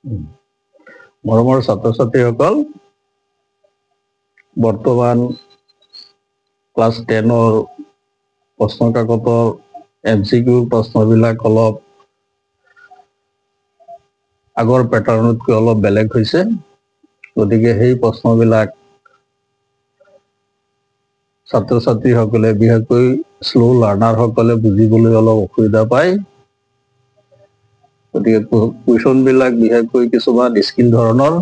মৰমৰ ছাত্ৰ ছাত্ৰীসকল, বৰ্তমান ক্লাছ 10ৰ প্ৰশ্ন কাকতৰ MCQ প্ৰশ্নবিলাক অলপ আগৰ পেটাৰ্ণতকৈ অলপ বেলেগ হৈছে। গতিকে সেই প্ৰশ্নবিলাক ছাত্ৰ ছাত্ৰীসকলে বিশেষকৈ শ্ল' লাৰ্ণাৰসকলে বুজিবলৈ অলপ অসুবিধা পায়। গতিকে কুৱেশ্যনবিলাক বিশেষকৈ কিছুমান স্কিল ধৰণৰ।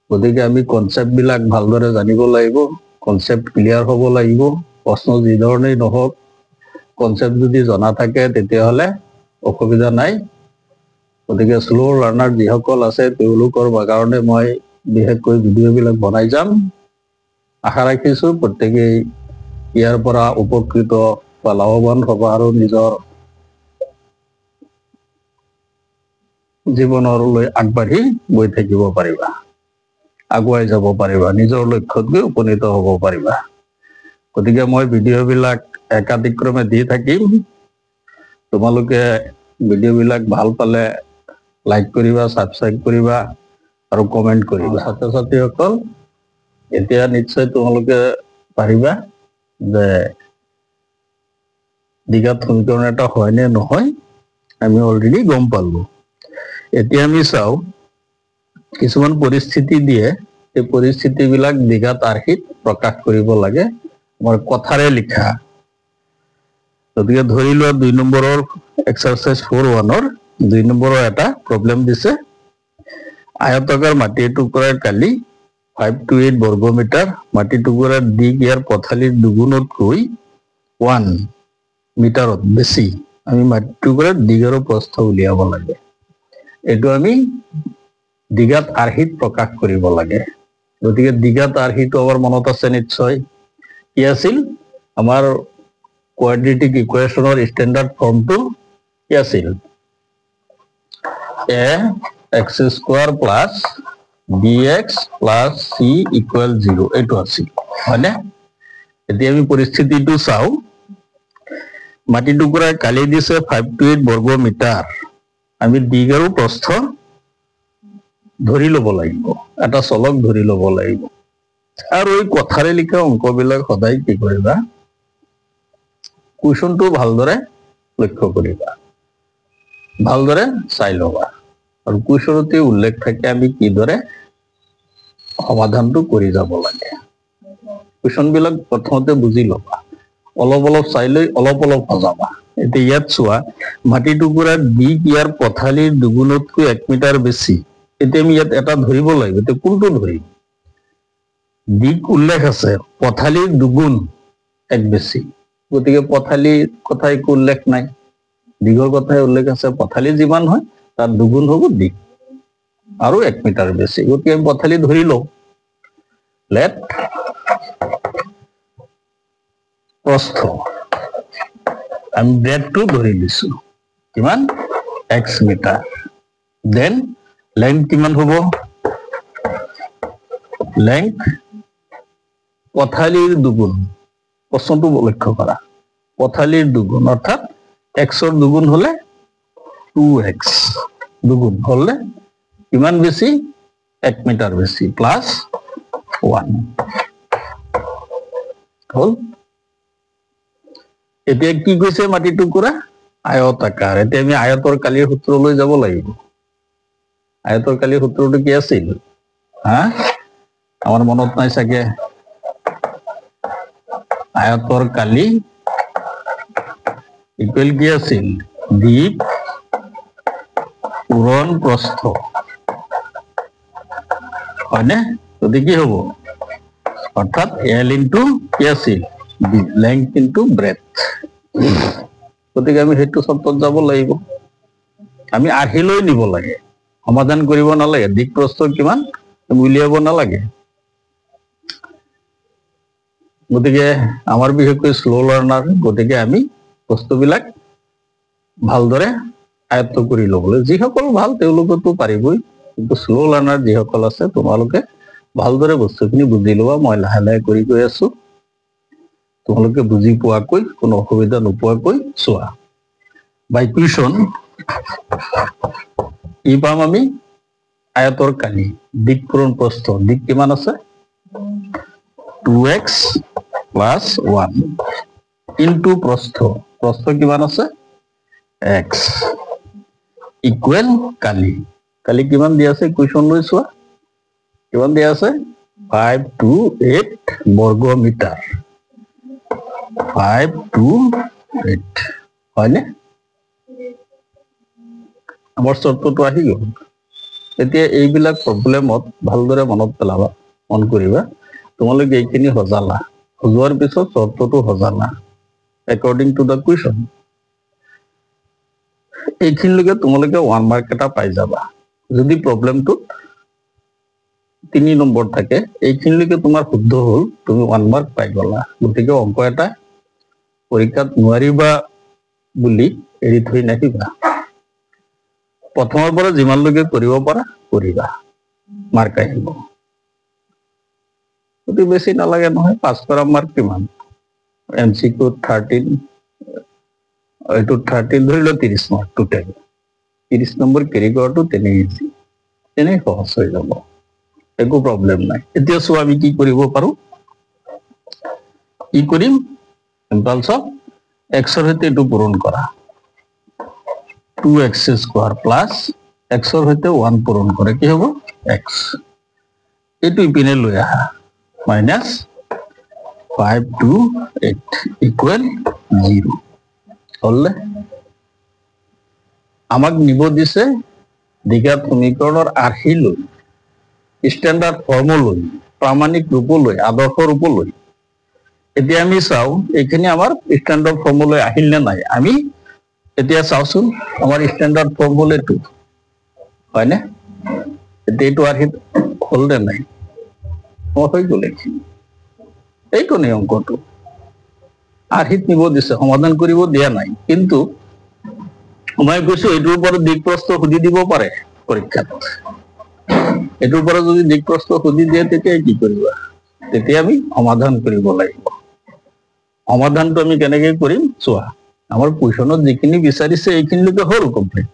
গতিকে আমি কনচেপ্টবিলাক ভালদৰে জানিব লাগিব, কনচেপ্ট ক্লিয়াৰ হ'ব লাগিব। প্ৰশ্ন যি ধৰণেই নহওক, কনচেপ্ট যদি জনা থাকে তেতিয়াহ'লে অসুবিধা নাই। গতিকে শ্ল' লাৰ্ণাৰ যিসকল আছে তেওঁলোকৰ কাৰণে মই বিশেষকৈ ভিডিঅ'বিলাক বনাই যাম। আশা ৰাখিছোঁ প্ৰত্যেকেই ইয়াৰ পৰা উপকৃত বা লাভৱান হ'ব আৰু নিজৰ জীৱনলৈ আগবাঢ়ি গৈ থাকিব পাৰিবা, আগুৱাই যাব পাৰিবা, নিজৰ লক্ষ্যত গৈ উপনীত হ'ব পাৰিবা। গতিকে মই ভিডিঅ'বিলাক একাদিক্ৰমে দি থাকিম। তোমালোকে ভিডিঅ'বিলাক ভাল পালে লাইক কৰিবা, ছাবস্ক্ৰাইব কৰিবা আৰু কমেণ্ট কৰিবা। ছাত্ৰ ছাত্ৰীসকল, এতিয়া নিশ্চয় তোমালোকে পাৰিবা যে দ্বিঘাত সমীকৰণ এটা হয় নে নহয় আমি অলৰেডি গম পালো। এতিয়া আমি চাওঁ, কিছুমান পৰিস্থিতি দিয়ে, এই পৰিস্থিতিবিলাক দ্বিঘাত আৰ্হিত প্ৰকাশ কৰিব লাগে, আমাৰ কথাৰে লিখা। গতিকে ধৰি লোৱা 2 নম্বৰৰ এক্সাৰচাইজ 4.1ৰ 2 নম্বৰৰ এটা প্ৰব্লেম দিছে। আয়তাকাৰ মাটি এটুকুৰাৰ কালি 528 বৰ্গমিটাৰ, মাটি টুকুৰাৰ দিক ইয়াৰ পথালিৰ দুগুণতকৈ 1 মিটাৰত বেছি। আমি মাটি টুকুৰাৰ দিক আৰু প্ৰস্থ উলিয়াব লাগে। এইটো আমি দ্বিঘাত আৰ্হিত প্ৰকাশ কৰিব লাগে। গতিকে দ্বিঘাত আৰ্হিটো আমাৰ মনত আছে নিশ্চয়। কি আছিল? আমাৰ কোৱাড্ৰেটিক ইকুৱেশ্যনৰ ষ্টেণ্ডাৰ্ড ফৰ্মটো কি আছিল? ax square plus bx plus c equal 0 এইটো আছিল, হয়নে? এতিয়া আমি পৰিস্থিতিটো চাওঁ। মাটি টুকুৰাৰ কালি দিছে 528 বৰ্গমিটাৰ। আমি দিক আৰু প্ৰস্থ ধৰি ল'ব লাগিব, এটা চলক ধৰি ল'ব লাগিব। আৰু এই কথাৰে লিখা অংকবিলাক সদায় কি কৰিবা, কুৱেশ্যনটো ভালদৰে লক্ষ্য কৰিবা, ভালদৰে চাই ল'বা। আৰু কুৱেশ্যনতে উল্লেখ থাকে আমি কিদৰে সমাধানটো কৰি যাব লাগে। কুৱেশ্যনবিলাক প্ৰথমতে বুজি ল'বা, অলপ অলপ চাই লৈ অলপ অলপ সজাবা। এতিয়া ইয়াত চোৱা, মাটি টুকুৰাৰ দিক ইয়াৰ পথালিৰ দুগুণতকৈ 1 মিটাৰ বেছি। এতিয়া আমি ইয়াত এটা ধৰিব লাগিব। এতিয়া কোনটো ধৰিম? দিক উল্লেখ আছে, পথালিৰ দুগুণ 1 বেছি। গতিকে পথালিৰ কথা একো উল্লেখ নাই, দিগৰ কথাই উল্লেখ আছে। পথালি যিমান হয় তাৰ দুগুণ হ'ব দিক আৰু 1 মিটাৰ বেছি। গতিকে আমি পথালি ধৰি লওঁ। লেট প্ৰস্থ, আমি ব্ৰেডটো ধৰি দিছো কিমান? x metre. দেন লেংথ কিমান হ'ব? লেংথ পথালিৰ দুগুণ। প্ৰশ্নটো লক্ষ্য কৰা, পথালিৰ দুগুণ অৰ্থাৎ xৰ দুগুণ হলে 2x, দুগুণ হলে কিমান বেছি? 1 মিটাৰ বেছি, প্লাছ 1 হল। এতিয়া কি কৈছে মাটি টুকুৰা? আয়তাকাৰ। এতিয়া আমি আয়তৰ কালিৰ সূত্ৰলৈ যাব লাগিব। আয়তৰ কালিৰ সূত্ৰটো কি আছিল? আমাৰ মনত নাই চাগে। আয়তৰ কালি ইকুৱেল কি আছিল? দিক পূৰণ প্ৰস্থ, হয়নে? গতিকে কি হ'ব? অৰ্থাৎ L ইনটু কি আছিল? Length into breadth. গতিকে আমি সেইটো চৰ্তত যাব লাগিব। আমি আৰ্হিলৈ নিব লাগে, সমাধান কৰিব নালাগে। দিক প্ৰস্থ কিমান উলিয়াব নালাগে। গতিকে আমাৰ বিশেষকৈ শ্ল' লাৰ্ণাৰ, গতিকে আমি বস্তুবিলাক ভালদৰে আয়ত্ত কৰি ল'বলৈ, যিসকল ভাল তেওঁলোকেতো পাৰিবই, কিন্তু শ্ল' লাৰ্ণাৰ যিসকল আছে তোমালোকে ভালদৰে বস্তুখিনি বুজি লোৱা। মই লাহে লাহে কৰি গৈ আছো, তোমালোকে বুজি পোৱাকৈ, কোনো অসুবিধা নোপোৱাকৈ চোৱা। বাই কুৱেশ্যন কি পাম আমি আয়তৰ কালি দিক পূৰণ প্ৰস্থ দিক কিমান আছে 2x plus 1 into প্ৰস্থ প্ৰস্থ কিমান আছে x equal কালি কালি কিমান দিয়া আছে ইকুৱেশ্যন লৈ চোৱা কিমান দিয়া আছে 528 বৰ্গ মিটাৰ 528 হয়নে আমাৰ চৰ্তটো আহি গ'ল এতিয়া এইবিলাক প্ৰব্লেমত ভালদৰে মনত পেলাবা মন কৰিবা তোমালোকে এইখিনি সজালা সজোৱাৰ পিছত চৰ্তটো সজালা according to the question এইখিনিলৈকে তোমালোকে 1 মাৰ্ক এটা পাই যাবা যদি প্ৰব্লেমটো 3 নম্বৰ থাকে এইখিনিলৈকে তোমাৰ শুদ্ধ হ'ল তুমি 1 মাৰ্ক পাই গলা গতিকে অংক এটা পৰীক্ষাত নোৱাৰিবা বুলি এৰি থৈ নাহিবা প্ৰথমৰ পৰা যিমানলৈকে কৰিব পাৰা কৰিবা মাৰ্ক আহিব অতি বেছি নালাগে নহয় পাছ কৰা মাৰ্ক কিমান এমসিকিউ 13 এইটো 13 ধৰি ল 30 মাৰ্ক টোটেল 30 নম্বৰ কেৰি কৰাটো তেনে সহজ হৈ যাব একো প্ৰব্লেম নাই এতিয়া চোৱা আমি কি কৰিব পাৰো কি কৰিম সিম্পল সব x ৰ সৈতে এইটো পূৰণ কৰা 2x স্কয়াৰ প্লাস x ৰ সৈতে 1 পূৰণ কৰে কি হ'ব x এইটো ইপিনে লৈ আহা মাইনাস 528 ইকুয়াল 0 হলে আমাক নিব দিছে দ্বিঘাত সমীকৰণৰ আৰ্হি লৈ স্ট্যান্ডাৰ্ড ফৰ্ম লৈ প্ৰামাণিক ৰূপ লৈ আদৰ্শ ৰূপ লৈ এতিয়া আমি চাও এখানে আমাৰ স্ট্যান্ডাৰ্ড ফৰ্ম লৈ আহিল নে নাই আমি এতিয়া চাওচোন আমাৰ স্ট্যান্ডাৰ্ড ফৰ্ম হল এটো হয় না এটো আৰ্হি হল নে নাই হৈ গ'ল এইটো নে অংকটো আৰ্হিত নিব দিছে সমাধান কৰিব দিয়া নাই কিন্তু মই কৈছো এইটোৰ ওপৰত দিক প্ৰস্থ সুধি দিব পাৰে পৰীক্ষাত এইটোৰ ওপৰত যদি দিক প্ৰস্থ সুধি দিয়ে তেতিয়া কি কৰিবা তেতিয়া আমি সমাধান কৰিব লাগিব সমাধানটো আমি কেনেকৈ কৰিম চোৱা আমাৰ কুৱেশ্যনত যিখিনি বিচাৰিছে এইখিনিলৈকে হ'ল কমপ্লিট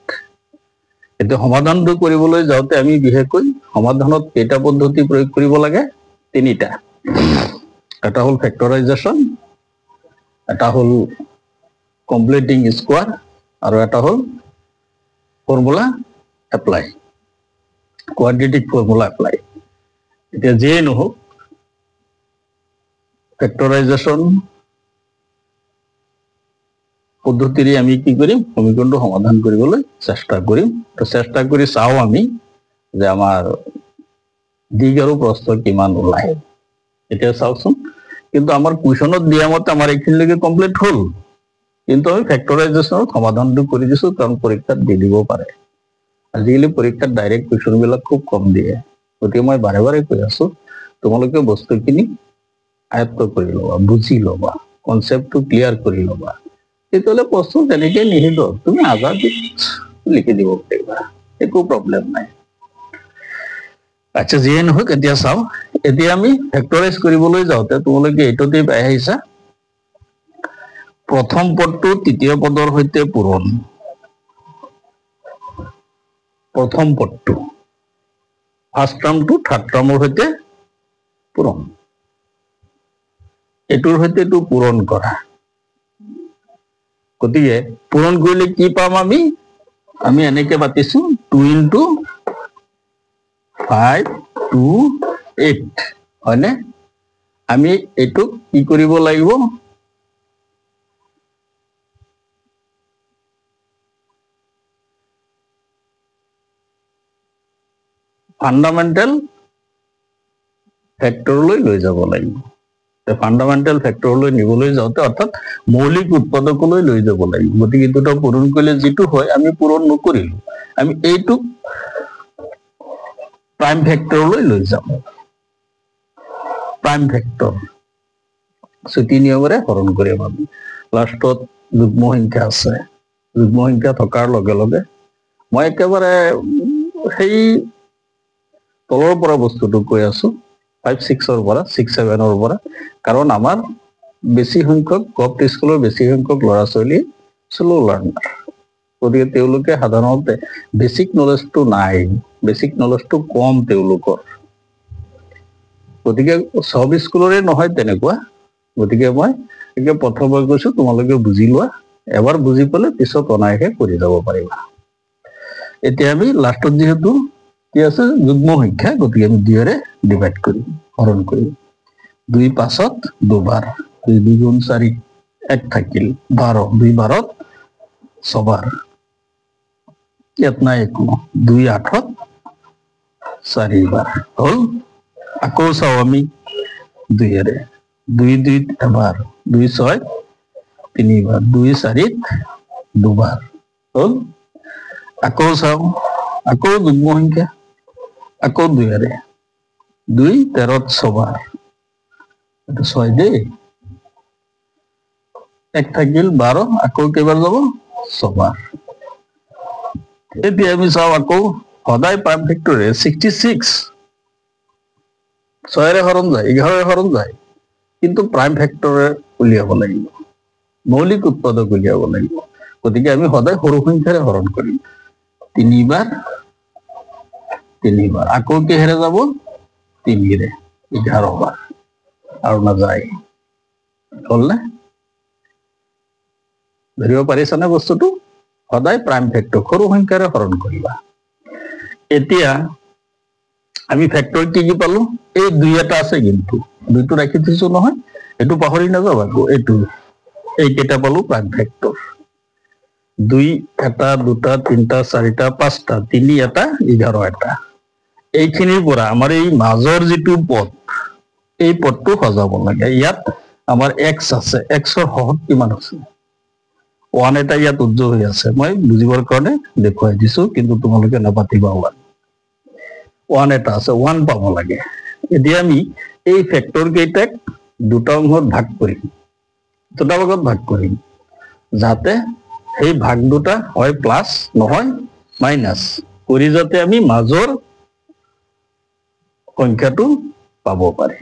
এতিয়া সমাধানটো কৰিবলৈ যাওঁতে আমি বিশেষকৈ সমাধানত কেইটা পদ্ধতি প্ৰয়োগ কৰিব লাগে তিনিটা এটা হ'ল ফেক্টৰাইজেশ্যন এটা হ'ল কমপ্লিটিং স্কোয়াৰ আৰু এটা হ'ল ফৰ্মুলা এপ্লাই কোয়াড্ৰেটিক ফৰ্মুলা এপ্লাই এতিয়া যেই নহওক ফেক্টৰাইজেশ্যন পদ্ধতিৰে আমি কি কৰিম সমীকৰণটো সমাধান কৰিবলৈ চেষ্টা কৰিম তো চেষ্টা কৰি চাও আমি যে আমাৰ দিগ আৰু প্ৰস্থ কিমান ওলায় এতিয়া চাওচোন কিন্তু আমাৰ কুৱেশ্যনত দিয়া মতে আমাৰ এইখিনিলৈকে কমপ্লিট হ'ল কিন্তু আমি ফেক্টৰাইজেশ্যনৰ সমাধানটো কৰি দিছো কাৰণ পৰীক্ষাত দি দিব পাৰে আজিকালি পৰীক্ষাত ডাইৰেক্ট কুৱেশ্যন বিলাক খুব কম দিয়ে গতিকে মই বাৰে বাৰে কৈ আছো তোমালোকে বস্তুখিনি আয়ত্ত কৰি ল'বা বুজি ল'বা কনচেপ্টটো ক্লিয়াৰ কৰি ল'বা তেতিয়াহ'লে প্ৰশ্ন তেনেকৈ নিহিব তুমি আজাদি লিখি দিব পাৰিবা একো প্ৰব্লেম নাই আচ্ছা যিয়ে নহওক এতিয়া চাও এতিয়া আমি ফেক্টৰাইজ কৰিবলৈ যাওঁতে তোমালোকে এইটোতে পাই আহিছা প্ৰথম পদটো তৃতীয় পদৰ সৈতে পূৰণ প্ৰথম পদটো ফাৰ্ষ্ট টাৰ্মটো থাৰ্ড টাৰ্মৰ সৈতে পূৰণ এটোৰ সৈতে এইটো পূৰণ কৰা গতিকে পূৰণ কৰিলে কি পাম আমি এনেকে পাতিছো 2 into 528 হয়নে আমি এইটো কি কৰিব লাগিব ফান্ডামেন্টাল ফেক্টৰলৈ লৈ যাব লাগিব ফান্ডামেন্টাল ফেক্টৰলৈ নিবলৈ যাওঁতে অৰ্থাৎ মৌলিক উৎপাদকলৈ লৈ যাব লাগিব গতিকে এইটো পূৰণ কৰিলে যিটো হয় আমি পূৰণ নকৰিলো আমি এইটো প্ৰাইম ফেক্টৰলৈ লৈ যাম প্ৰাইম ফেক্টৰ ছুটি নিয়মেৰে হৰণ কৰিম আমি লাষ্টত যুগ্ম সংখ্যা আছে যুগ্ম সংখ্যা থকাৰ লগে লগে মই একেবাৰে সেই তলৰ পৰা বস্তুটো কৈ আছো 5-6 পৰা 6-7 পৰা কাৰণ আমাৰ বেছি সংখ্যক গভট স্কুলৰ বেছি সংখ্যক ল'ৰা ছোৱালী স্লো লাৰ্নাৰ গতিকে তেওঁলোকে সাধাৰণতে বেসিক নলেজটো নাই, বেসিক নলেজটো কম তেওঁলোকৰ। গতিকে সব স্কুলৰে নহয় তেনেকুৱা। গতিকে মই এতিয়া প্ৰথমে কৈছো তোমালোকে বুজি লোৱা, এবাৰ বুজি পালে পিছত অনায়াসে কৰি যাব পাৰিবা। এতিয়া আমি লাষ্টত যেহেতু কি আছে যুগ্ম সংখ্যা, গতিকে আমি 2 ৰে ডিভাইড কৰিম, হৰণ কৰিম। 2 5ত 2 বাৰ, 2 2 গুণ 4 1 থাকিল 12, 2 12ত 6 বাৰ, ইয়াত নাই একো। 2 8ত 4 বাৰ হল। আকৌ চাও আমি 2 ৰে, 2 2 এবাৰ, 2 6 3 বাৰ, 2 4 2 বাৰ হল। আকৌ চাও, আকৌ যুগ্ম সংখ্যা, আকৌ 2 ৰে, 2 13ত 6 বাৰ, এটা 6 দেই, 1 থাকিল 12, আকৌ কেইবাৰ যাব 6 বাৰ। এতিয়া আমি চাও আকৌ সদায় প্ৰাইম ফেক্টৰে 66 6 ৰে হৰণ যায়, 11 ৰে হৰণ যায়, কিন্তু প্ৰাইম ফেক্টৰে উলিয়াব লাগিব, মৌলিক উৎপাদক উলিয়াব লাগিব। গতিকে আমি সদায় সৰু সংখ্যাৰে হৰণ কৰিম। 3 বাৰ 3 বাৰ, আকৌ কিহেৰে যাব 3 ৰে, 11 বাৰ, আৰু নাযায়। হল নে? ধৰিব পাৰিছানে বস্তুটো? সদায় প্ৰাইম ফেক্টৰ সৰু সংখ্যাৰে হৰণ কৰিবা। এতিয়া আমি ফেক্টৰ কি কি পালো? এই 2 এটা আছে, কিন্তু 2টো ৰাখি থৈছো নহয়, এইটো পাহৰি নাযাব। আকৌ এইটো এইকেইটা পালো প্ৰাইম ফেক্টৰ। 2 এটা 2টা 3টা 4টা 5টা, 3 এটা 11 এটা। এইখিনিৰ পৰা আমাৰ এই মাজৰ যিটো পদ, এই পদটো সজাব লাগে। ইয়াত আমাৰ x আছে, xৰ হহত কিমান আছে? 1 এটা ইয়াত উজ্জ্বল হৈ আছে, মই বুজিবৰ কাৰণে দেখুৱাই দিছো, কিন্তু তোমালোকে নাপাতিবা। 1 এটা আছে, 1 পাব লাগে। এতিয়া আমি এই ফেক্টৰ কেইটাক 2টা অংশত ভাগ কৰিম, 2টা ভাগত ভাগ কৰিম, যাতে সেই ভাগ 2টা হয় প্লাস নহয় মাইনাস কৰি, যাতে আমি মাজৰ সংখ্যাটো পাব পাৰি।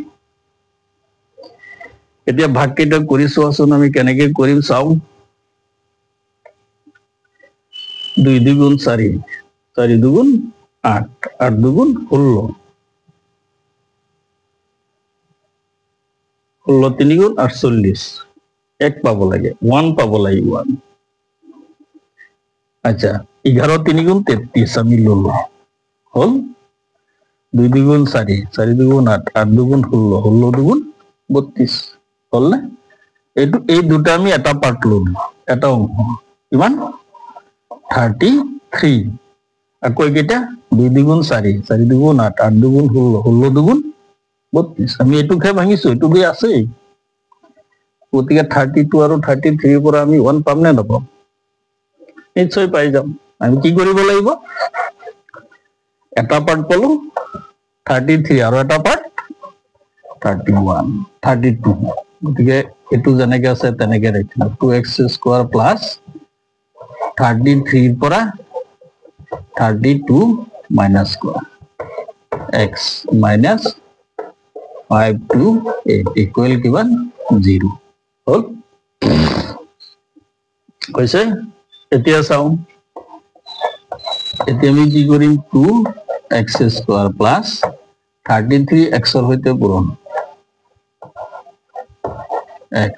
এতিয়া ভাগ কেইটা কৰি চোৱাচোন, আমি কেনেকে কৰিম চাও। 2 2 গুণ 4, 4 2 গুণ 8, 8 2 গুণ 16, 16 3 গুণ 48, 1 পাব লাগে, 1 পাব লাগে 1। আচ্ছা, 11 3 গুণ 33 আমি ললো, হল। 2 2 গুণ 4, 4 2 গুণ 8, 8 2 গুণ 16, 16 2 গুণ 32 হল না? এই 2টা আমি এটা পার্ট ললো, এটা অংশ কিমান 33। আকৌ এইকেইটা 2 2 গুণ 4, 4 2 গুণ 8, 8 2 গুণ 16, 16 2 গুণ 32। আমি এইটোকে ভাঙিছো, এইটো দিয়ে আছেই। গতিকে 32 আৰু 33 পৰা আমি 1 পাম নে নাপাম? নিশ্চয় পাই যাম। আমি কি কৰিব লাগিব? এটা পাৰ্ট পালো 33 আৰু এটা পাৰ্ট 31 32। গতিকে এইটো যেনেকে আছে তেনেকে ৰাখিলো, 2x স্কয়াৰ প্লাস 33 পৰা 32 মাইনাস কৰা, x মাইনাস 5 to 8 ইকুয়াল কিমান 0 হল। কৈছে এতিয়া চাও, এতিয়া আমি কি কৰিম 2x স্কয়াৰ প্লাস 33 x এৰ হইতে পূৰণ x,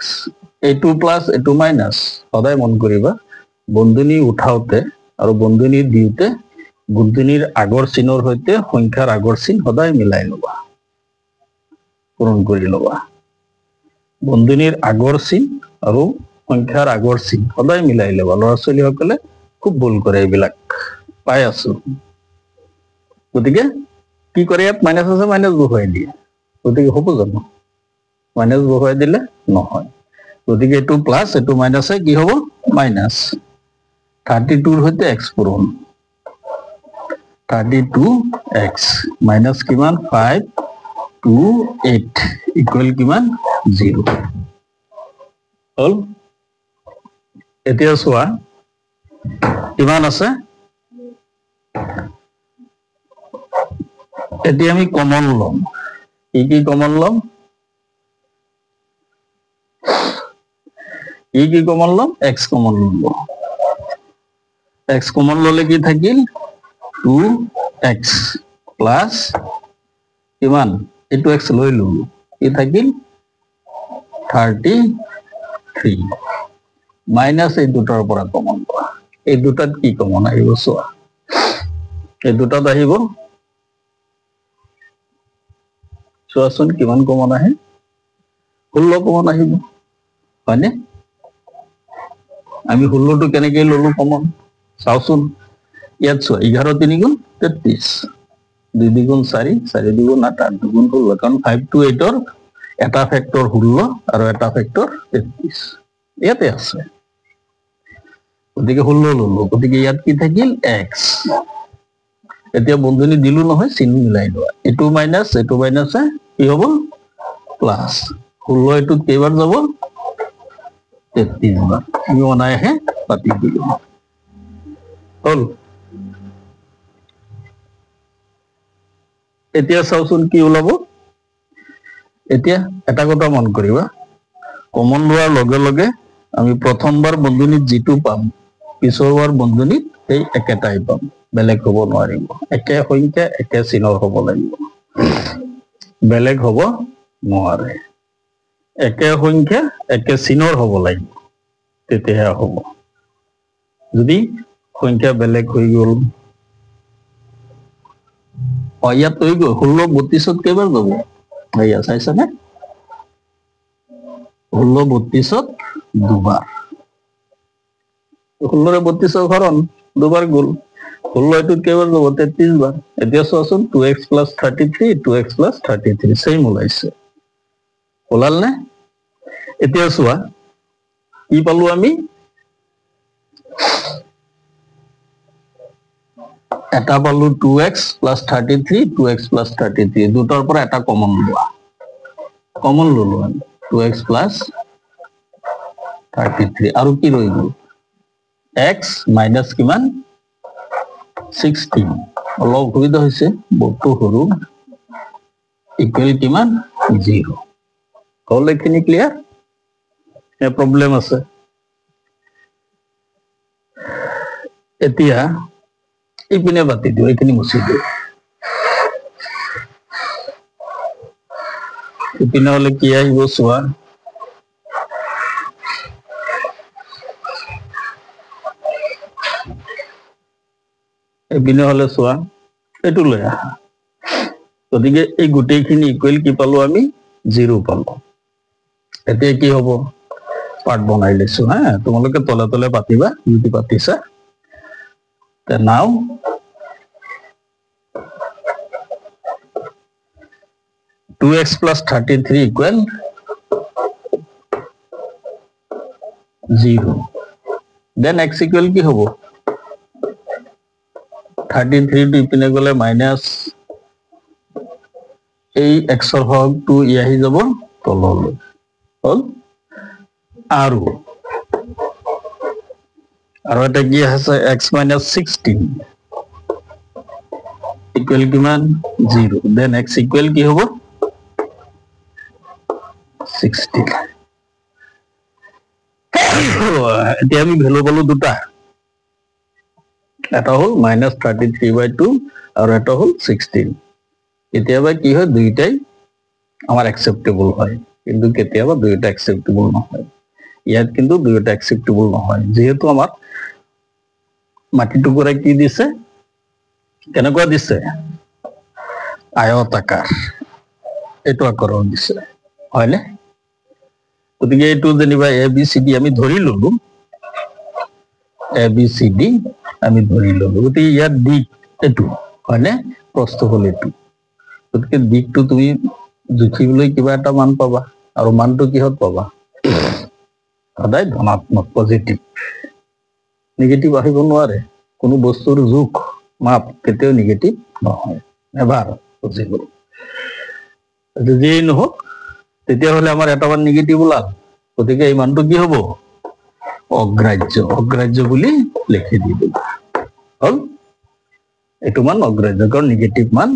এইটো প্লাস এইটো মাইনাস। সদায় মন কৰিবা বন্ধনী উঠাওতে আৰু বন্ধনী দিওতে বন্ধনীৰ আগৰ চিনৰ সৈতে সংখ্যাৰ আগৰ চিন সদায় মিলাই লবা, পূৰণ কৰি লবা। বন্ধনীৰ আগৰ চিন আৰু সংখ্যাৰ আগৰ চিন সদায় মিলাই লবা। ল'ৰা ছোৱালীসকলে খুব ভুল কৰে এইবিলাক, পাই আছো। গতিকে কি কৰে, ইয়াত মাইনাস আছে, মাইনাস বহুৱাই দিয়ে। গতিকে হ'ব জানো? মাইনাস বহুৱাই দিলে নহয়। গতিকে এইটো প্লাস এইটো মাইনাসে কি হ'ব মাইনাস। 32 হইতে x পূরণ, 32x মাইনাস কিমান 5 to 8 ইকুয়াল কিমান 0 হল। এতিয়া চোৱা কিমান আছে। এতিয়া আমি কমন লম, কি কমন লম? কি কমন লম? x কমন লম। x কমন ললে কি থাকিল 2x প্লাস কিমান এটো x লৈ ললো কি থাকিল 33 মাইনাস এই দুটাৰ পৰা কমন লোৱা এই দুটাত কি কমন আহিব চোৱা এই দুটাত আহিব চোৱাচোন কিমান কমন আহে 16 কমন আহিব হয়নে আমি 16 টো কেনেকৈ ললো কমন চাওচোন ইয়াত চোৱা 11 3 গুণ 33 2 2 গুণ 4 4 2 গুণ 8 8 2 গুণ 16 কাৰণ 5 to 8 ৰ এটা ফেক্টৰ 16 আৰু এটা ফেক্টৰ 33 ইয়াতে আছে গতিকে 16 ললো গতিকে ইয়াত কি থাকিল x এতিয়া বন্ধনী দিলু নহয় চিন মিলাই লোৱা এটো মাইনাস কি হ'ব প্লাস 16 এটোত কেইবাৰ যাব 33 বার আমি অনায়াসে পাতি দিলো হল এতিয়া চাওচোন কি ওলাব এতিয়া এটা কথা মন কৰিবা কমন লোৱাৰ লগে লগে আমি প্ৰথমবাৰ বন্ধনীত যেটো পাম পিছৰবাৰ বন্ধনীত এই একেটাই পাম বেলেগ হ'ব নোৱাৰিব একে সংখ্যা একে চিনৰ হ'ব লাগিব বেলেগ হ'ব নোৱাৰে একে সংখ্যা একে চিনৰ হ'ব লাগিব তেতিয়াহে হ'ব যদি সংখ্যা বেলেগ হৈ গ'ল ইয়াত হৈ গ'ল 16 32ত কেইবাৰ যাব এয়া চাইছানে 16 32ত দুবাৰ 16 32ৰ হৰণ দুবাৰ গ'ল 16 এটোত কেইবাৰ যাব 33 বাৰ এতিয়া চোৱাচোন 2x + 33 2x + 33 সেম ওলাইছে ওলাল নে এতিয়া চোৱা কি পালো আমি এটা পালো 2x + 33 2x + 33 দুটাৰ পৰা এটা কমন লোৱা কমন ললো আমি 2x + 33 আৰু কি ৰৈ গ'ল x মাইনাস কিমান 16 অলপ অসুবিধা হৈছে বস্তু সৰু ইকুৱেল কিমান 0 হল এখিনি ক্লিয়াৰ এ প্ৰবলেম আছে এতিয়া ইপিনে বাতি দিও এখিনি মুছি দিও ইপিনে হলে কি আহিব চোৱা এপিনে হলে চোৱা এটু লৈ আহা গতিকে এই গোটেইখিনি ইকুৱেল কি পালো আমি 0 পালো এতিয়া কি হ'ব পাৰ্ট বনাই লৈছো হা তোমালোকে তলে তলে পাতিবা যদি পাতিছা তে নাও 2x + 33 equal 0 then x equal কি হ'ব 33 টো ইপিনে গলে মাইনাস এই x ৰ হক 2 ই আহি যাব তললৈ হল আৰু এটা কি আছে x - 16 equal কিমান 0 then x equal কি হ'ব 16 এতিয়া আমি ভ্যালু পালো দুটা এটা হল -33/2 আৰু এটা হল 16 কেতিয়াবা কি হয় দুইটাই আমাৰ একসেপ্টেবল হয় কিন্তু কেতিয়াবা দুইটা একসেপ্টেবল নহয় ইয়াত কিন্তু দুইটা একসেপ্টেবল নহয় যেহেতু আমাৰ মাটি টুকুৰা কি দিছে কেনেকুৱা দিছে আয়তাকাৰ এটো আকৰণ দিছে হয়নে গতিকে এটো যেনিবা a b c d আমি ধৰি ললো a b c d আমি ধৰি ললো গতিকে ইয়াত দিক এটো হয়নে প্ৰস্থ হল এটো গতিকে দিকটো তুমি জুখিবলৈ কিবা এটা মান পাবা আৰু মানটো কিহত পাবা সদায় ধনাত্মক পজিটিভ নেগেটিভ আহিব নোৱাৰে কোনো বস্তুৰ জুখ মাপ কেতিয়াও নেগেটিভ নহয় এবাৰ পজিটিভ যদি নহওক তেতিয়া হলে আমাৰ এটা মান নেগেটিভ ওলাল গতিকে এই মানটো কি হ'ব অগ্ৰাহ্য বুলি লিখি দিব হল এটো মান অগ্ৰাহ্য কাৰণ নেগেটিভ মান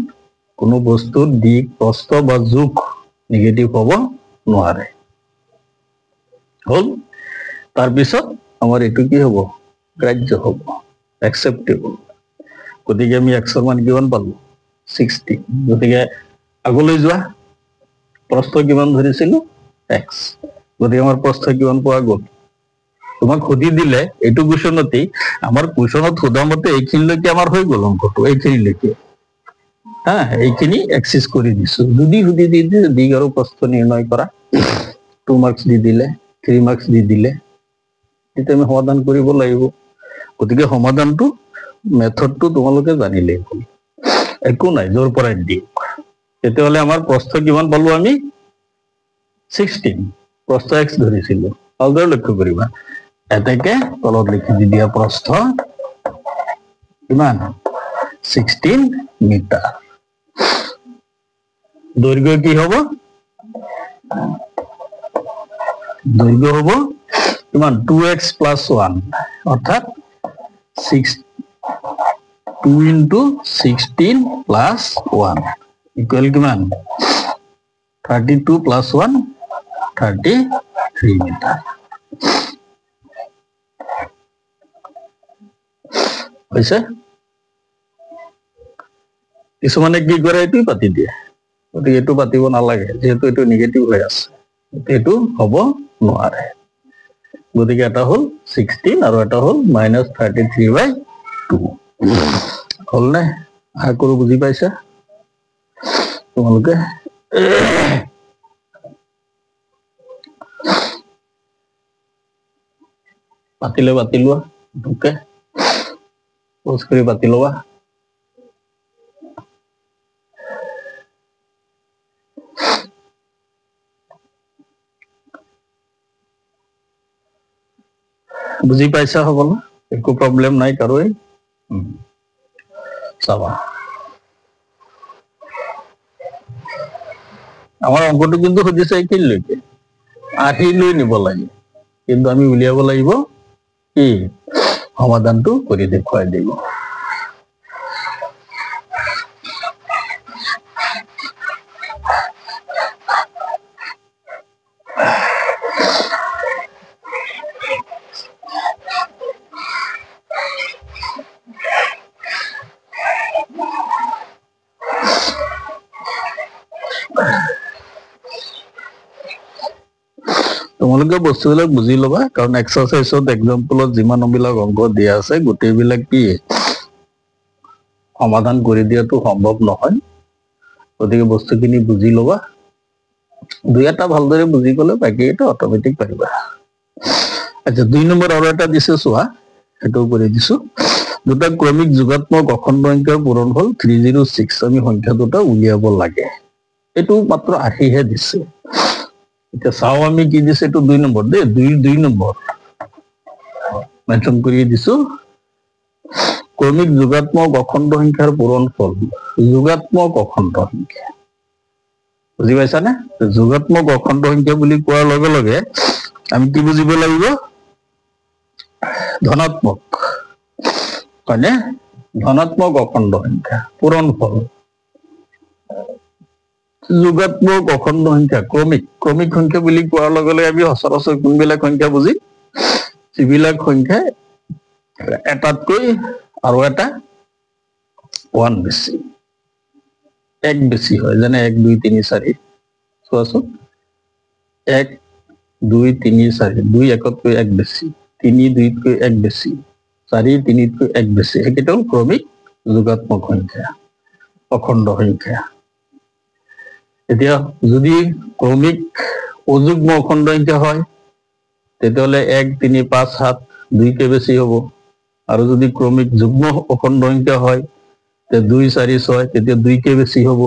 কোনো বস্তুৰ দিক প্ৰস্থ বা জুখ নেগেটিভ হ'ব নোৱাৰে হল তাৰ পিছত আমাৰ এটো কি হ'ব গ্ৰাহ্য হ'ব একসেপ্টেবল। গতিকে আমি এক্সৰ মান কিমান পালো 16। গতিকে আগলৈ যোৱা, প্ৰস্থ কিমান ধৰিছিলো এক্স, গতিকে আমাৰ প্ৰস্থ কিমান পোৱা গ'ল। তোমাক সুধি দিলে এইটো কুৱেশ্যনতেই, আমাৰ কুৱেশ্যনত সোধা মতে এইখিনিলৈকে আমাৰ হৈ গ'ল অংকটো, এইখিনিলৈকে হা, এইখিনি এক্সিছ কৰি দিছো। যদি সুধি দি দিগ আৰু প্ৰস্থ নিৰ্ণয় কৰা, 2 মাৰ্কছ দি দিলে, 3 মাৰ্কছ দি দিলে, তেতিয়া আমি সমাধান কৰিব লাগিব। গতিকে সমাধানটো মেথডটো তোমালোকে জানিলেই হ'ল, একো নাই য'ৰ পৰাই দিয়ক। তেতিয়াহ'লে আমাৰ প্ৰস্থ কিমান পালো আমি 16, প্ৰস্থ এক্স ধৰিছিলো। ভালদৰে লক্ষ্য কৰিবা, এতেকে তলত লিখি দি দিয়া প্ৰস্থ কিমান 16 মিটাৰ। দৈৰ্ঘ্য কি হ'ব, দৈৰ্ঘ্য হ'ব কিমান 2x + 1, অৰ্থাৎ 2 × 16 + 1 ইকুৱেল কিমান 32 + 1 33 মিটাৰ। হৈছে? কিছুমানে কি কৰে, এইটোৱে পাতি দিয়ে। গতিকে এইটো পাতিব নালাগে, যিহেতু এইটো নিগেটিভ হৈ আছে, এইটো হ'ব নোৱাৰে। গতিকে এটা হ'ল 16 আৰু এটা হ'ল -33/2। হ'লনে? আশা কৰো বুজি পাইছা তোমালোকে। পাতিলে পাতি লোৱা, ওকে পোজ কৰি পাতি লোৱা। বুজি পাইছা হ'বলা, একো প্ৰব্লেম নাই কাৰোৱে। চাবা, আমাৰ অংকটো কিন্তু সুধিছে এইখিনিলৈকে, আশীলৈ নিব লাগে, কিন্তু আমি উলিয়াব লাগিব কি সমাধানটো কৰি দেখুৱাই দিব। তোমালোকে বস্তুবিলাক বুজি ল'বা, কাৰণ এক্সাৰচাইজত এক্সাম্পলত যিমানবিলাক অংক দিয়া আছে গোটেইবিলাক কি সমাধান কৰি দিয়াটো সম্ভৱ নহয়। গতিকে বস্তুখিনি বুজি ল'বা, 2-এটা ভালদৰে বুজি গ'লে বাকী এটা অট'মেটিক পাৰিবা। আচ্ছা, 2 নম্বৰ আৰু এটা দিছে চোৱা, সেইটো কৰি দিছো। দুটা ক্ৰমিক যোগাত্মক অখণ্ড সংখ্যাৰ পূৰণফল 306, আমি সংখ্যা দুটা উলিয়াব লাগে। এইটো মাত্ৰ 80হে দিছে। এতিয়া চাও আমি কি দিছে, এইটো 2 নম্বৰ দেই, 2 নম্বৰ মেনশ্যন কৰি দিছো। ক্ৰমিক যোগাত্মক অখণ্ড সংখ্যাৰ পূৰণফল, যোগাত্মক অখণ্ড সংখ্যা, বুজি পাইছানে? যোগাত্মক অখণ্ড সংখ্যা বুলি কোৱাৰ লগে লগে আমি কি বুজিব লাগিব, ধনাত্মক, হয়নে? ধনাত্মক অখণ্ড সংখ্যা পূৰণফল, যোগাত্মক অখণ্ড সংখ্যা ক্ৰমিক, ক্ৰমিক সংখ্যা বুলি কোৱাৰ লগে লগে আমি সচৰাচৰ কোনবিলাক সংখ্যা বুজিম, যিবিলাক সংখ্যা এটাতকৈ আৰু এটা 1 বেছি, 1 বেছি হয়, যেনে 1 2 3 4, চোৱাচোন 1 2 3 4, 2 1তকৈ 1 বেছি, 3 2তকৈ 1 বেছি, 4 3তকৈ 1 বেছি, সেইকেইটা হ'ল ক্ৰমিক যোগাত্মক সংখ্যা, অখণ্ড সংখ্যা। এতিয়া যদি ক্ৰমিক অযুগ্ম অখণ্ড সংখ্যা হয় তেতিয়াহ'লে 1 3 5 7 2কে বেছি হ'ব, আৰু যদি ক্ৰমিক যুগ্ম অখণ্ড সংখ্যা হয় তে 2 4 6, তেতিয়া 2কে বেছি হ'ব।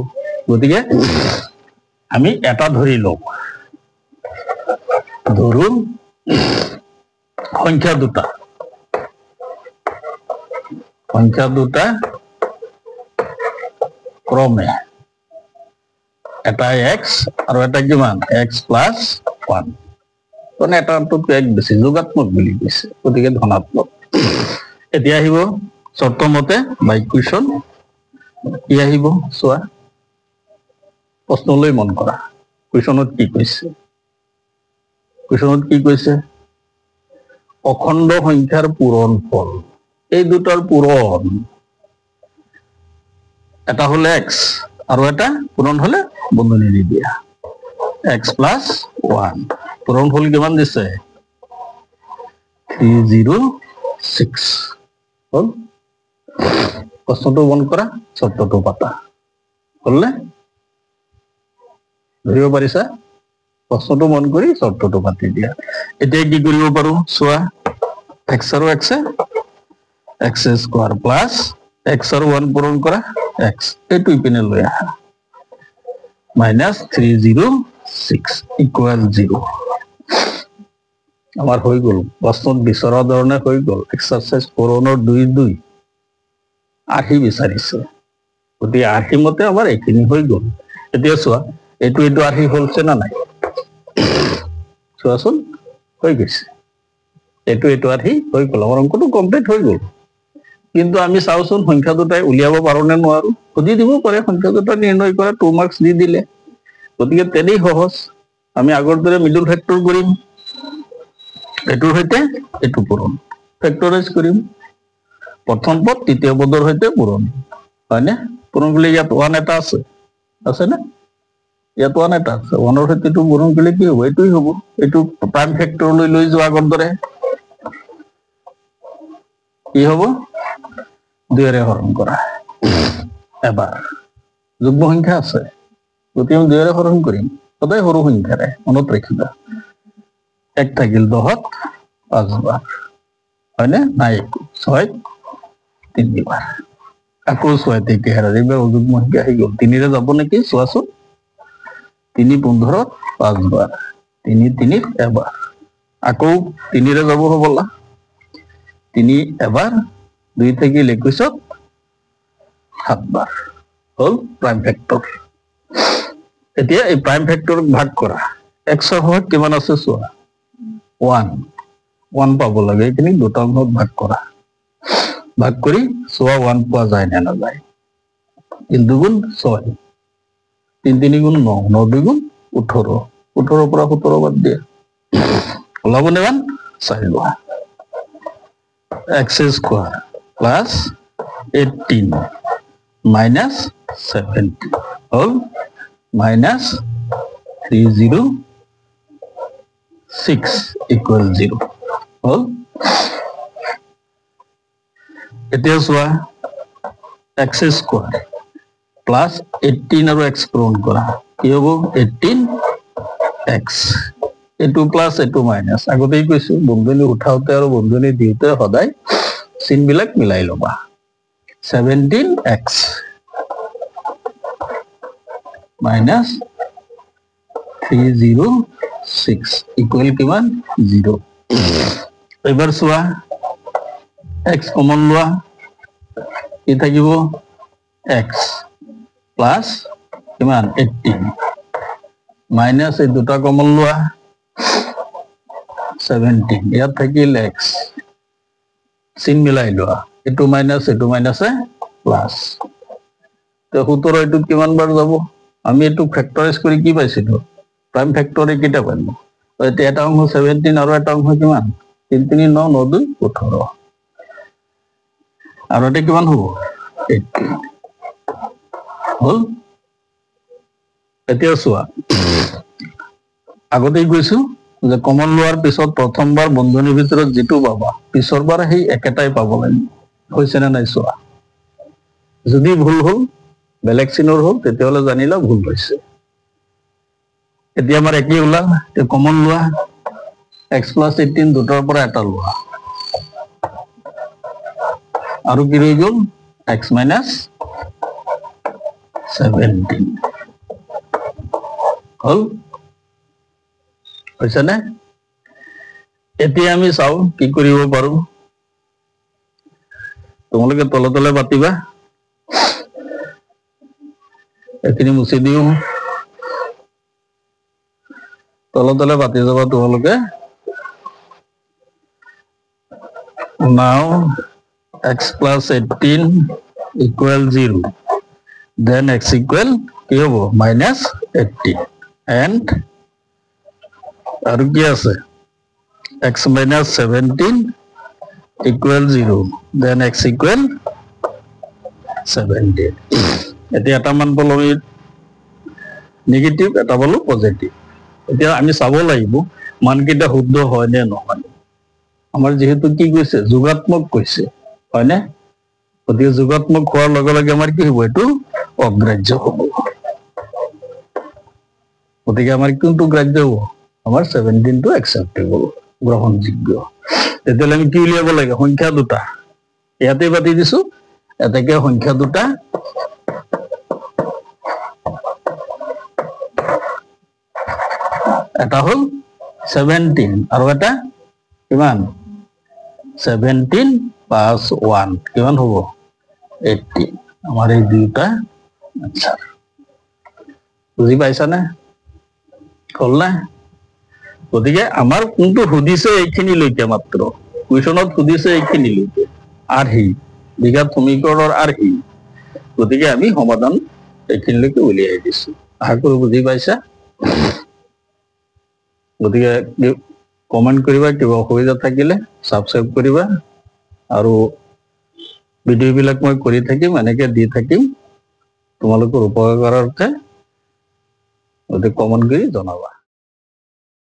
গতিকে আমি এটা ধৰি লওঁ, ধৰো সংখ্যা দুটা ক্ৰমে, এটা x আৰু এটা কিমান x + 1, মানে এটাতকৈ 1 বেছি, যোগাত্মক বুলি কৈছে, গতিকে ধনাত্মক। এতিয়া আহিব চৰ্ত মতে বাই কুৱেশ্যন, কি আহিব চোৱা, প্ৰশ্নলৈ মন কৰা। কুৱেশ্যনত কি কৈছে, কুৱেশ্যনত কি কৈছে, অখণ্ড সংখ্যাৰ পূৰণফল এই দুটার পূরণ এটা হলে x আর এটা পূরণ হলে বন্ধনী দি দিয়া x plus 1 পূরণ হল কিমান দিছে 306 হল প্রশ্নটো বন করা শর্তটো পাতা হলনে ধৰিব পাৰিছা প্ৰশ্নটো মন কৰি শৰ্তটো পাতি দিয়া এতিয়া কি কৰিব পাৰো চোৱা x আৰু x x square plus x আর 1 পূরণ করা x এটু ইপিনে লৈ আহা মাইনাস 306 ইকুয়াল 0 আমার হৈ গল প্রশ্ন বিচৰা ধৰণে হৈ গল এক্সাৰসাইজ 4 2 2 আহি বিচাৰিছে গতি আহি মতে আমাৰ এখিনি হৈ গল এতিয়া চোৱা এটু এটু আহি হলছে না নাই চোৱাচোন হৈ গৈছে এটু এটু আহি হৈ গল আমাৰ অঙ্কটো কমপ্লিট হৈ গল কিন্তু আমি চাওচোন সংখ্যা দুটাই উলিয়াব পাৰো নে নোৱাৰো সুধি দিব পাৰে সংখ্যা দুটা নিৰ্ণয় কৰা 2 মাৰ্কস দি দিলে গতিকে তেনেই সহজ আমি আগৰ দৰে মিডল ফ্যাক্টৰ কৰিম এটুৰ সৈতে এটু পূৰণ ফ্যাক্টৰাইজ কৰিম প্ৰথম পদ তৃতীয় পদৰ সৈতে পূৰণ হয়নে পূৰণ কৰিলে ইয়াত 1 এটা আছে না ইয়াত 1 এটা আছে 1 ৰ সৈতে এটু পূৰণ কৰিলে কি হ'ব এটুই হ'ব এটু প্ৰাইম ফ্যাক্টৰ লৈ যোৱা আগৰ দৰে কি হ'ব 2 ৰে হৰণ কৰা এবাৰ যুগ্ম সংখ্যা আছে গতি আমি 2 ৰে হৰণ কৰিম সদায় সৰু সংখ্যাৰে মনত ৰাখিবা 1 থাকিল 10ত 5 বাৰ হয়নে নাই 6 3 বাৰ আকৌ 6 থেকে হেৰা দিবা যুগ্ম সংখ্যা আহি গল 3 ৰে যাব নেকি চোৱাচোন 3 15ত 5 বাৰ 3 3 এবাৰ আকৌ 3 ৰে যাব হবলা 3 এবাৰ 2 থেকে 21ত 7 বাৰ হল প্ৰাইম ফ্যাক্টৰ এতিয়া এই প্ৰাইম ফ্যাক্টৰ ভাগ কৰা x ৰ হয় কিমান আছে চোৱা 1 পাব লাগে এখিনি দুটা অংশত ভাগ কৰা ভাগ কৰি চোৱা 1 পোৱা যায় না নাযায় 3 দুগুণ 6 3 3 গুণ 9 9 2 গুণ 18 18 পৰা 17 বাদ দিয়া ওলাব নে মান চাই লোৱা x square plus 18 minus 70 whole minus 306 equal 0 whole এতিয়া চোৱা x স্কয়াৰ প্লাস 18 আৰু x পূৰণ কৰা কি হ'ব 18x এটু প্লাস এটু মাইনাস আগতেই কৈছো বন্ধনী উঠাওতে আৰু বন্ধনী দিওতে সদায় চিন বিলাক মিলাই লবা 17x minus 306 equal কিমান 0 এবাৰ চোৱা x কমন লোৱা কি থাকিব x plus কিমান 18 minus এই দুটা কমন লোৱা 17 ইয়াত থাকিল x চিন মিলাই লোৱা এটু মাইনাস প্লাস তো 17 এটু কিমান বাৰ যাব আমি এটু ফ্যাক্টৰাইজ কৰি কি পাইছিলো প্ৰাইম ফ্যাক্টৰে কিটা পাইলো তো এটা অংশ 17 আৰু এটা অংশ কিমান 3 3 9 9 2 18 আৰু এটা কিমান হ'ব 18 হল এতিয়া চোৱা আগতেই কৈছো যে কমন লোৱাৰ পিছত প্ৰথমবাৰ বন্ধনীৰ ভিতৰত যেটো পাবা পিছৰবাৰ সেই একেটাই পাব লাগিব হৈছে না নাই চোৱা যদি ভুল হল বেলেগ চিনৰ হল তেতিয়ালে জানিলা ভুল হৈছে এতিয়া আমাৰ একই ওলা তে কমন লোৱা x + 18 দুটাৰ পৰা এটা লোৱা আৰু কি ৰৈ গল x - 17 হল হৈছে না এতিয়া আমি চাও কি কৰিব পাৰো তোমালোকে তলে তলে পাতিবা এখিনি মুছি দিও তলে তলে পাতি যাবা তোমালোকে now x + 18 equal 0 then x equal কি হ'ব -18 and আৰু কি আছে x - 17 equal 0, then x equal 70. এতিয়া এটা মান পালো আমি নেগেটিভ, এটা পালো পজিটিভ। এতিয়া আমি চাব লাগিব মানকেইটা শুদ্ধ হয় নে নহয়। আমাৰ যেহেতু কি কৈছে, যোগাত্মক কৈছে, হয়নে? গতিকে যোগাত্মক হোৱাৰ লগে লগে আমাৰ কি হব, এইটো অগ্ৰাহ্য হব। গতিকে আমাৰ কোনটো গ্ৰাহ্য হব, আমাৰ 17টো একচেপ্টেবল, গ্ৰহণযোগ্য। তেতিয়াহ'লে আমি কি উলিয়াব লাগে, সংখ্যা দুটা ইয়াতে পাতি দিছো, এটাকে সংখ্যা দুটা এটা হল 17 আৰু এটা কিমান 17 প্লাস 1 কিমান হব 18। আমাৰ এই দুইটা আনসাৰ বুঝি পাইছা না, হল না? গতিকে আমাৰ কোনটো সুধিছে এইখিনি লৈকে, মাত্ৰ কুৱেশ্যনত সুধিছে এইখিনি লৈকে, আৰ্হি বিঘাত সমীকৰণৰ আৰ্হি। গতিকে আমি সমাধান এইখিনিলৈকে উলিয়াই দিছো, আশা কৰো বুজি পাইছা। গতিকে কমেন্ট কৰিবা, কিবা অসুবিধা থাকিলে সাবস্ক্ৰাইব কৰিবা, আৰু ভিডিঅ' বিলাক মই কৰি থাকিম, এনেকে দি থাকিম তোমালোকৰ উপকাৰাৰ্থে। গতিকে কমেন্ট কৰি জনাবা।